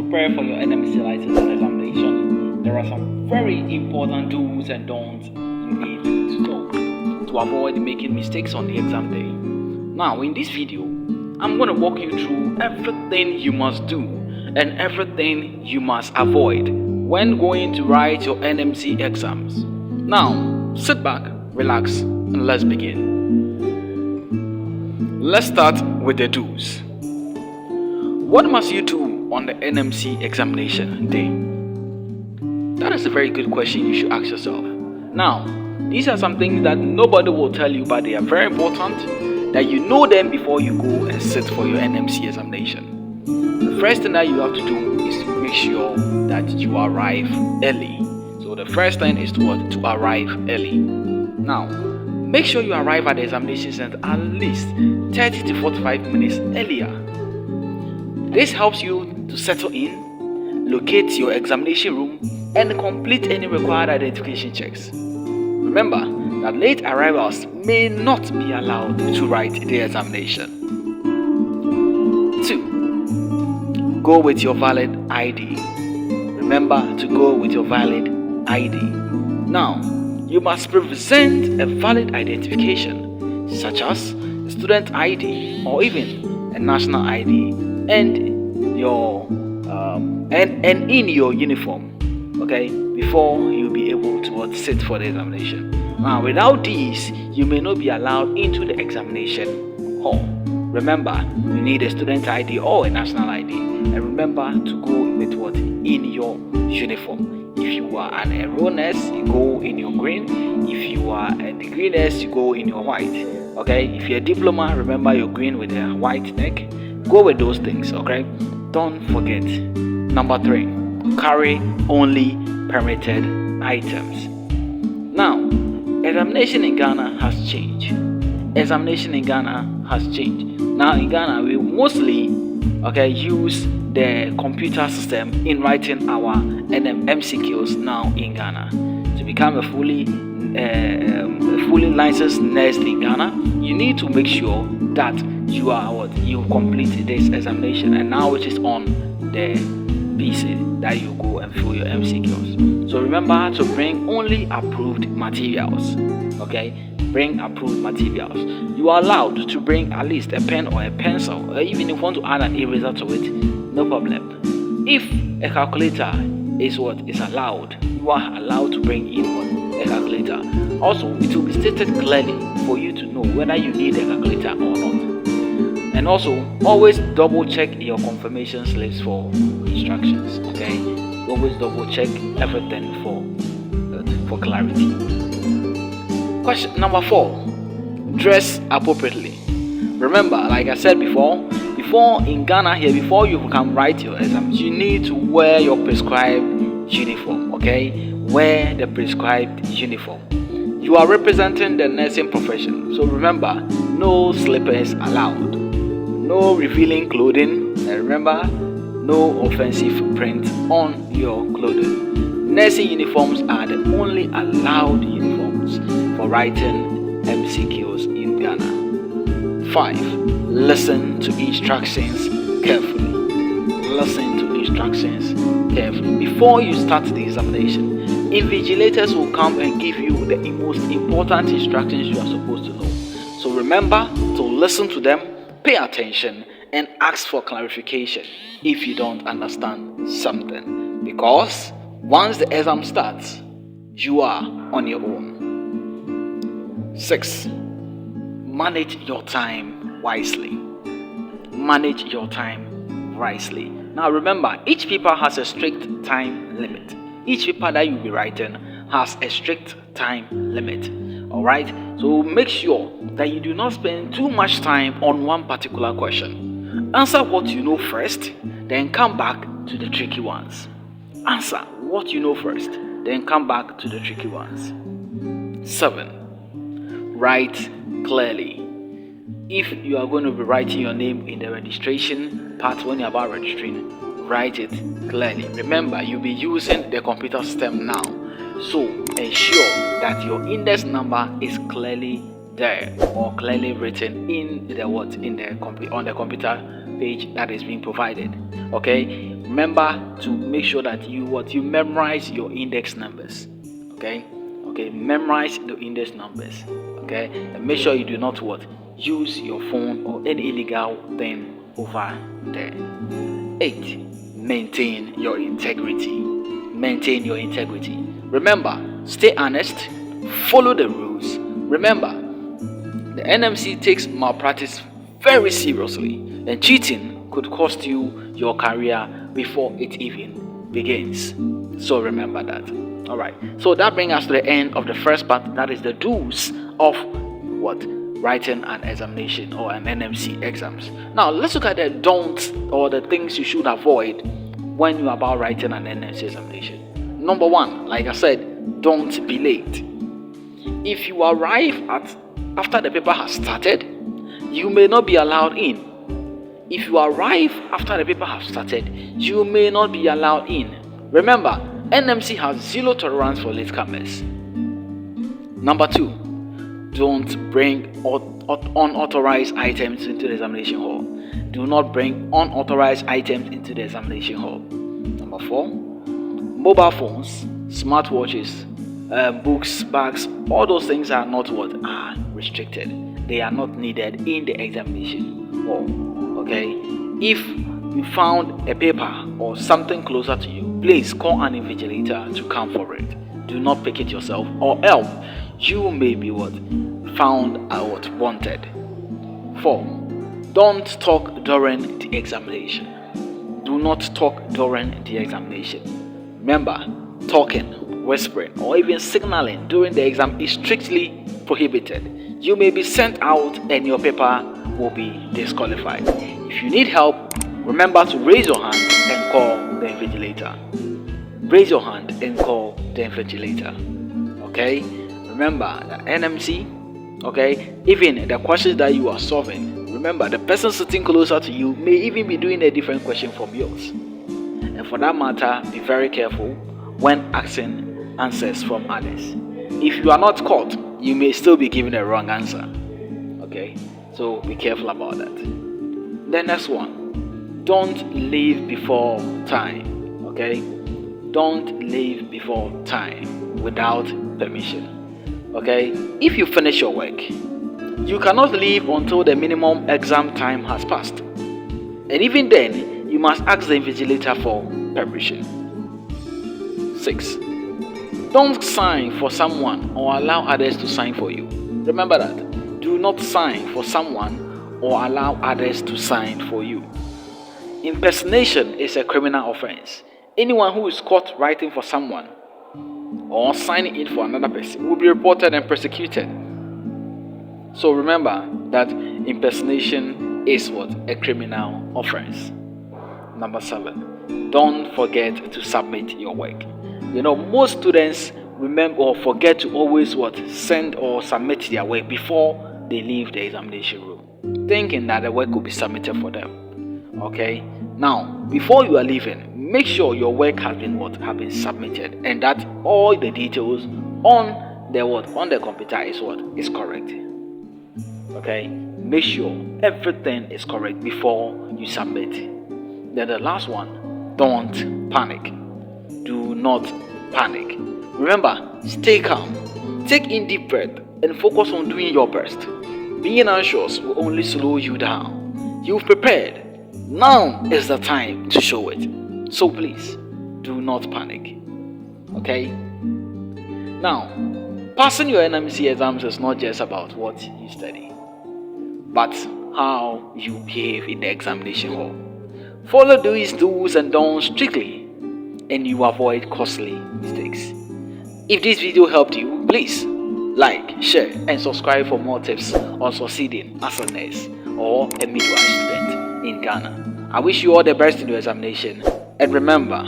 prepare for your NMC licensing examination, there are some very important do's and don'ts you need to know to avoid making mistakes on the exam day. Now, in this video, I'm going to walk you through everything you must do and everything you must avoid when going to write your NMC exams. Now, sit back, relax, and let's begin. Let's start with the do's. What must you do on the NMC examination day? That is a very good question you should ask yourself. Now, these are some things that nobody will tell you, but they are very important that you know them before you go and sit for your NMC examination. The first thing that you have to do is to make sure that you arrive early. So the first thing is to arrive early. Now, make sure you arrive at the examination center at least 30 to 45 minutes earlier. This helps you to settle in, locate your examination room, and complete any required identification checks. Remember that late arrivals may not be allowed to write the examination. 2. Go with your valid ID. Remember to go with your valid ID. Now, you must present a valid identification such as a student ID or even a national ID and in your uniform, okay, before you'll be able to sit for the examination. Now, without these, you may not be allowed into the examination hall. Remember, you need a student ID or a national ID, and remember to go with what in your uniform. If you are an erroneous, you go in your green. If you are a degree nurse, you go in your white. Okay, if you're a diploma, remember your green with a white neck. Go with those things, okay? Don't forget. Number 3, carry only permitted items. Now, examination in Ghana has changed. Now, in Ghana, we mostly use the computer system in writing our MCQs now in Ghana. To become a fully licensed nurse in Ghana, you need to make sure that you complete this examination, and now it is on the PC that you go and fill your MCQs. So remember to bring only approved materials. Okay, bring approved materials. You are allowed to bring at least a pen or a pencil, or even if you want to add an eraser to it, no problem. If a calculator is allowed, you are allowed to bring in a calculator. Also, it will be stated clearly for you to know whether you need a calculator or not. And also, always double check your confirmation slips for instructions. Okay, always double check everything for clarity. Question number 4: dress appropriately. Remember, like I said before in Ghana here, before you can write your exams, you need to wear your prescribed uniform. Okay, wear the prescribed uniform. You are representing the nursing profession, so remember, no slippers allowed, no revealing clothing, and remember, no offensive print on your clothing. Nursing uniforms are the only allowed uniforms for writing MCQs in Ghana. 5. Listen to instructions carefully. Before you start the examination, invigilators will come and give you the most important instructions you are supposed to know. So remember to listen to them, pay attention, and ask for clarification if you don't understand something. Because once the exam starts, you are on your own. 6. Manage your time wisely. Now remember, each paper has a strict time limit. Each paper that you'll be writing has a strict time limit. Alright? So make sure that you do not spend too much time on one particular question. Answer what you know first, then come back to the tricky ones. Answer what you know first, then come back to the tricky ones. 7. Write clearly. If you are going to be writing your name in the registration part when you're about registering, write it clearly. Remember, you'll be using the computer system now, so ensure that your index number is clearly there or clearly written in the on the computer page that is being provided. Okay, remember to make sure that you memorize your index numbers. Okay, memorize the index numbers. Okay, and make sure you do not use your phone or any illegal thing over there. 8. Maintain your integrity. Remember, stay honest, follow the rules. Remember, the NMC takes malpractice very seriously, and cheating could cost you your career before it even begins. So remember that. Alright, so that brings us to the end of the first part, that is the do's of writing an examination or an NMC exams. Now let's look at the don'ts or the things you should avoid when you're about writing an NMC examination. Number 1, like I said, don't be late. If you arrive after the paper has started, you may not be allowed in. If you arrive after the paper has started, you may not be allowed in. Remember, NMC has zero tolerance for latecomers. Number 2, don't bring unauthorized items into the examination hall. Do not bring unauthorized items into the examination hall. Number 4, mobile phones, smartwatches, books, bags, all those things are not are restricted. They are not needed in the examination hall. Okay, if you found a paper or something closer to you, please call an invigilator to come for it. Do not pick it yourself, or else you may be found out wanted. 4, don't talk during the examination. Do not talk during the examination. Remember, talking, whispering, or even signaling during the exam is strictly prohibited. You may be sent out and your paper will be disqualified. If you need help, remember to raise your hand and call the invigilator. Raise your hand and call the invigilator. Okay? Remember the NMC, okay? Even the questions that you are solving, remember the person sitting closer to you may even be doing a different question from yours. And for that matter, be very careful when asking answers from others. If you are not caught, you may still be given a wrong answer. Okay, so be careful about that. The next one, don't leave before time. Okay, don't leave before time without permission. Okay, if you finish your work, you cannot leave until the minimum exam time has passed, and even then you must ask the invigilator for permission. 6, don't sign for someone or allow others to sign for you. Remember that. Do not sign for someone or allow others to sign for you. Impersonation is a criminal offense. Anyone who is caught writing for someone or signing in for another person will be reported and prosecuted. So remember that impersonation is a criminal offense. Number 7, don't forget to submit your work. Most students remember or forget to always send or submit their work before they leave the examination room, thinking that the work will be submitted for them. Okay, now before you are leaving, make sure your work has been submitted, and that all the details on the computer is correct. Okay, make sure everything is correct before you submit. Then the last one, don't panic. Do not panic. Remember, stay calm, take in deep breath, and focus on doing your best. Being anxious will only slow you down. You've prepared. Now is the time to show it. So please, do not panic. Okay? Now, passing your NMC exams is not just about what you study, but how you behave in the examination hall. Follow these do's and don'ts strictly, and you avoid costly mistakes. If this video helped you, please like, share, and subscribe for more tips on succeeding as a nurse or a midwife student in Ghana. I wish you all the best in your examination, and remember,